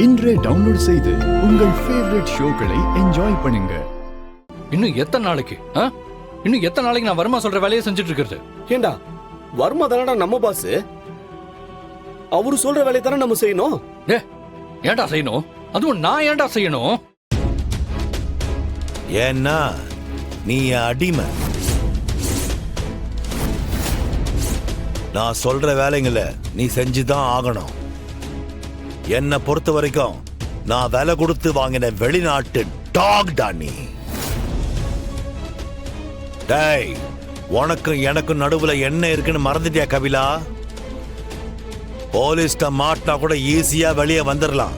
இன்றே டவுன்லோட் செய்து உங்கள் ஃபேவரட் ஷோக்களை என்ஜாய் பண்ணுங்க. இன்னும் எத்தனை நாளைக்கு நான் வர்மா சொல்ற வேலையை செஞ்சுட்டு இருக்கிறது? ஏண்டா வர்மா தானடா நம்ம பாஸ். அவரு சொல்ற வேலையை தானே நம்ம செய்யணும். ஏன்டா செய்யணும்? அதுவும் நான் ஏன்டா செய்யணும்? ஏன்னா நீ அடிமை. நான் சொல்ற வேலைங்களை நீ செஞ்சுதான் ஆகணும். என்னை பொறுத்த வரைக்கும் நான் விலை கொடுத்து வாங்கின வெளிநாட்டு டாக் தான் நீ. டேய், உனக்கும் எனக்கும் நடுவுல என்ன இருக்குன்னு மறந்துட்டியா கபிலா? போலீஸ்ட மாட்டினா கூட ஈஸியா வெளியே வந்துடலாம்.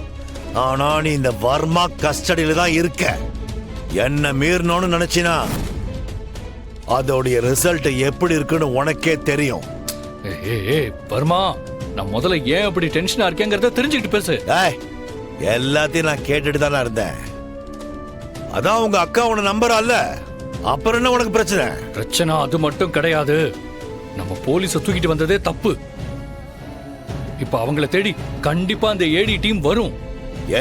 ஆனா நீ இந்த வர்மா கஸ்டடியில தான் இருக்க. என்ன மீறணும்னு நினைச்சினா அதோடைய ரிசல்ட் எப்படி இருக்குன்னு உனக்கே தெரியும். வர்மா, நான் முதல்ல ஏன் அப்படி டென்ஷனா இருக்கேங்கிறத தெரிஞ்சுக்கிட்டு பேசு. எல்லாத்தையும் நான் கேட்டுட்டு தானே இருந்தேன். அதான் உங்க அக்கா உன நம்பர் அல்ல, அப்புறம் என்ன உனக்கு பிரச்சனை? பிரச்சனை அது மட்டும் கிடையாது. நம்ம போலீஸ தூக்கிட்டு வந்ததே தப்பு. இப்ப அவங்கள தேடி கண்டிப்பா அந்த ஏடி டீம் வரும்.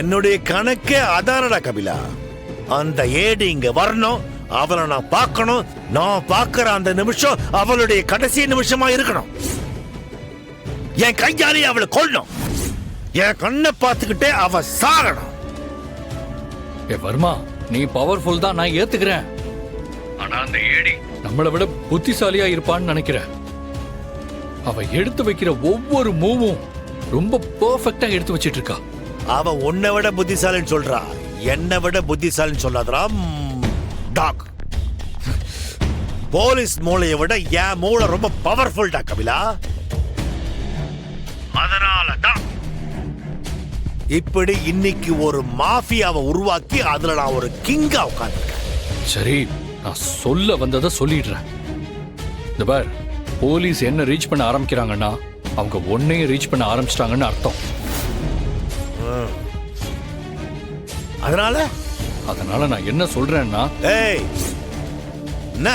என்னுடைய கணக்கே அதானடா கபிலா. அந்த ஏடி இங்க வரணும், அவளை நான் பார்க்கணும். நான் பார்க்கிற அந்த நிமிஷம் அவளுடைய கடைசி நிமிஷமா இருக்கணும். என் கையாலே அவளை கொல்லணும். என் கண்ணை பார்த்துக்கிட்டே அவ சாகணும். வர்மா, நீ பவர்ஃபுல் தான், நான் ஏத்துக்கிறேன். ஆனா அந்த ஏடி நம்மளை விட புத்திசாலியா இருப்பான்னு நினைக்கிறேன். அவ எடுத்து வைக்கிற ஒவ்வொரு மூவும் ரொம்ப பெர்ஃபெக்ட்டா எடுத்து வச்சிட்டு இருக்கா. அவ உன்னை விட புத்திசாலின்னு சொல்றா, என்னை விட புத்திசாலின்னு சொல்லாதரா டாக். போலீஸ் மூளையை விட என் மூளை ரொம்ப பவர்ஃபுல் டா கபிலா. அதனாலதான் இப்படி இன்னைக்கு ஒரு மாஃபியாவை உருவாக்கி அதுல நான் ஒரு கிங்கா உட்கார்ந்திருக்கேன். சரி, நான் சொல்ல வந்ததை சொல்லிடுறேன். இந்த பார், போலீஸ் என்ன ரீச் பண்ண ஆரம்பிக்கிறாங்கன்னா அவங்க ஒன்னையும் ரீச் பண்ண ஆரம்பிச்சிட்டாங்கன்னு அர்த்தம். அதனால நான் என்ன சொல்றேன்னா, என்ன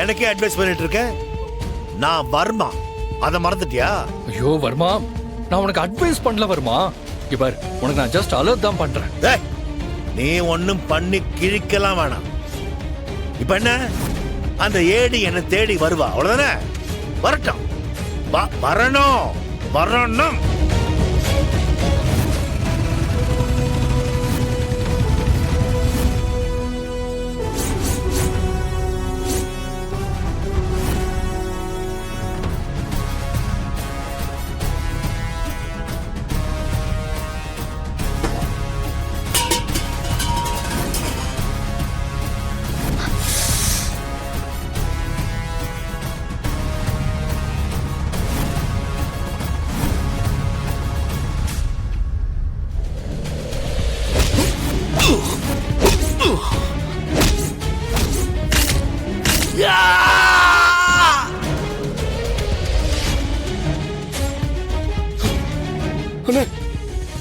எனக்கே அட்வைஸ் பண்ணிட்டு இருக்க? நான் வர்மா, அத மறந்துட்டியா? ஐயோ வர்மா, நான் உனக்கு அட்வைஸ் பண்ணல வர்மா. இவர் உனக்கு நான் ஜஸ்ட் அலர்ட் தான் பண்றேன். நீ ஒன்னும் பண்ணி கிழிக்கலாம் வேணாம். இப்ப என்ன, அந்த ஏடி என்ன தேடி வருவா, அவ்வளவுதானே? வரட்டும், வரணும் வரணும்.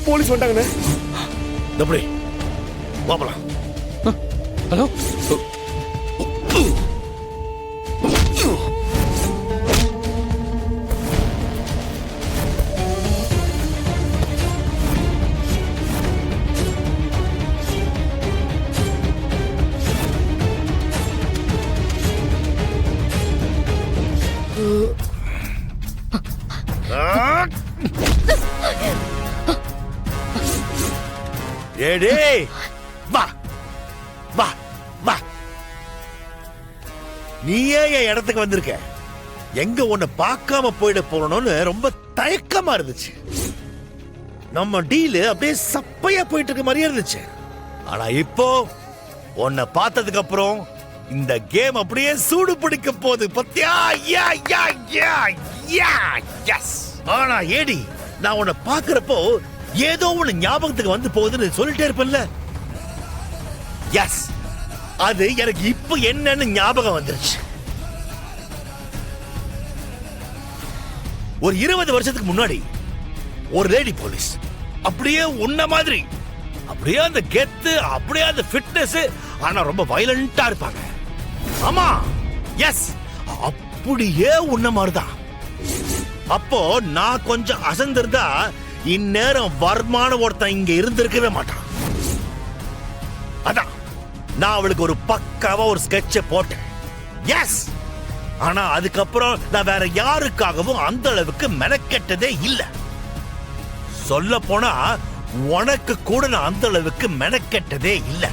போலீஸ் வந்துட்டாங்கண்ணே. எப்படி பாப்பலாம்? ஹலோ, ஏடி வா வா வா. நீயே என் இடத்துக்கு வந்திருக்க. எங்க உன்னை பார்க்காம போயிட போறணும்னு ரொம்ப தயக்கமா இருந்துச்சு. நம்ம டீல் அப்படியே சப்பையா போயிட்டு இருக்க மாதிரியே இருந்துச்சு. ஆனா இப்போ உன்னை பார்த்ததுக்கு அப்புறம் இந்த கேம் அப்படியே சூடு பிடிக்க போகுது. பத்தியா? யா யா யா யா எஸ். ஆனா ஏடி, நான் உன்னை பார்க்கறப்போ ஏதோ ஒண்ணு ஞாபகத்துக்கு வந்து போகுதுன்னு சொல்லிட்டே இருப்பேன்ல. எஸ், அது எனக்கு இப்ப என்னன்னு ஞாபகம் வந்துருச்சு. ஒரு 20 வருஷத்துக்கு முன்னாடி ஒரு லேடி போலீஸ் அப்படியே உன்ன மாதிரி, அப்படியே அந்த கெத்து, அப்படியே அந்த ஃபிட்னஸ், ஆனா ரொம்ப வயலண்டா இருப்பாங்க. ஆமா, எஸ், அப்படியே உன்ன மாதிரிதான். அப்போ நான் கொஞ்சம் அசந்திருந்தா இந்நேரம் வர்மான ஒருத்தன் இங்க இருந்திருக்கவே மாட்டான். அதான் நான் அவளுக்கு ஒரு பக்காவா ஒரு ஸ்கெட்ச போட்டேன். எஸ், ஆனா அதுக்கப்புறம் நான் வேற யாருக்காகவும் அந்த அளவுக்கு மெனக்கெட்டதே இல்ல. சொல்ல போனா உனக்கு கூட நான் அந்த அளவுக்கு மெனக்கெட்டதே இல்ல.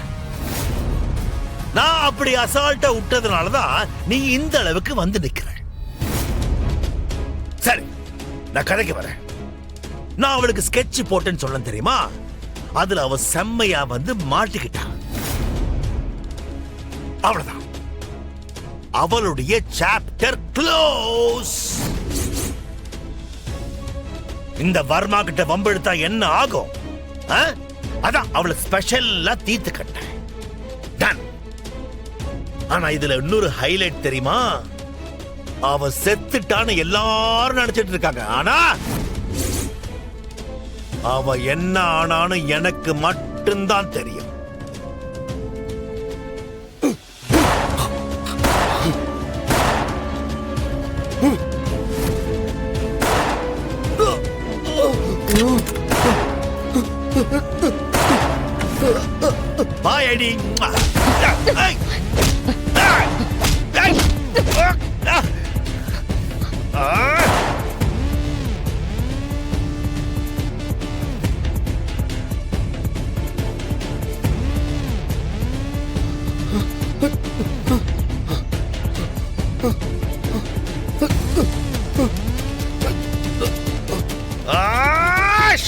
நான் அப்படி அசால்ட்டா விட்டதுனாலதான் நீ இந்த அளவுக்கு வந்து நிக்கிற. சரி, நான் கதைக்கு வரேன். நான் அவளுக்கு ஸ்கெட்ச் போட்டேன்னு சொல்ல தெரியுமா? அதுல அவ செம்மையா வந்து மாட்டிக்கிட்டான். அவ்வளவுதான், அவளுடைய சாப்டர் க்ளோஸ். இந்த வர்மா கிட்ட வம்பெடுத்தா என்ன ஆகும்? அதான் அவளை ஸ்பெஷலா தீர்த்து கட்டேன். டன். ஆனா இதுல இன்னொரு ஹைலைட் தெரியுமா? அவ செத்துட்டான்னு எல்லாரும் நினைச்சிட்டு இருக்காங்க. ஆனா அவ என்ன ஆனான்னு எனக்கு மட்டும்தான் தெரியும். Bye, Eddie. Hey. Hey.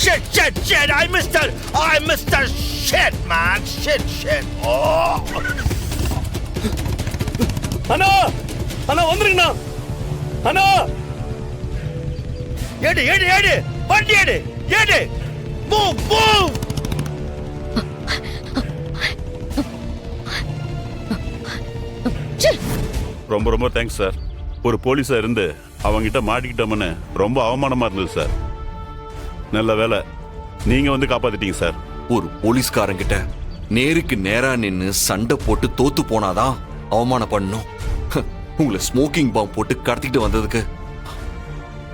Shit! I missed the shit, man. Shit. Oh. அண்ணா வந்துருங்கண்ணா. அண்ணா ஏடு வண்டி ஏடு மூவ். ரொம்ப தேங்க்ஸ் சார். ஒரு போலீஸா இருந்து அவங்கிட்ட மாட்டிக்கிட்டோம்னு ரொம்ப அவமானமா இருந்தது சார். நல்ல வேலை நீங்க வந்து காப்பாத்திட்டீங்க சார். ஒரு போலீஸ்காரங்கிட்ட நேருக்கு நேரா நின்னு சண்டை போட்டு தோத்து போனாதான் அவமானம் பண்ணணும். உங்களை ஸ்மோக்கிங் பாம் போட்டு கடத்திட்டு வந்ததுக்கு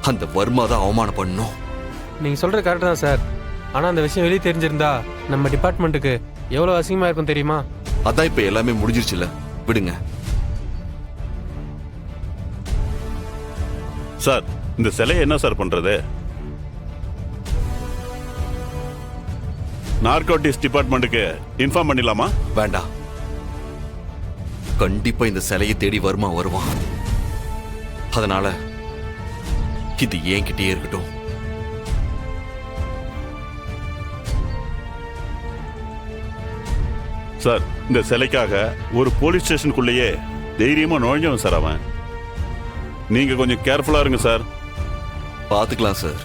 அந்த வர்மா தான் அவமானம் பண்ணணும். நீங்க சொல்றது கரெக்ட் தான் சார். ஆனா அந்த விஷயம் வெளியே தெரிஞ்சிருந்தா நம்ம டிபார்ட்மெண்ட்டுக்கு எவ்வளவு அசிங்கமா இருக்கும் தெரியுமா? அதான் இப்ப எல்லாமே முடிஞ்சிருச்சுல, விடுங்க சார். இந்த சிலையை என்ன சார் பண்றது? நார்கோட்டிக்ஸ் டிபார்ட்மெண்ட்டுக்கு இன்ஃபார்ம் பண்ணிடலாமா? வேண்டாம். கண்டிப்பா இந்த சிலையை தேடி வர்மா வருவான். அதனால இது என்கிட்டயே இருக்கட்டும். சார், இந்த சிலைக்காக ஒரு போலீஸ் ஸ்டேஷனுக்குள்ளேயே தைரியமா நுழைஞ்சவன் சார் அவன். நீங்க கொஞ்சம் கேர்ஃபுல்லா இருங்க சார். பாத்துக்கலாம் சார்.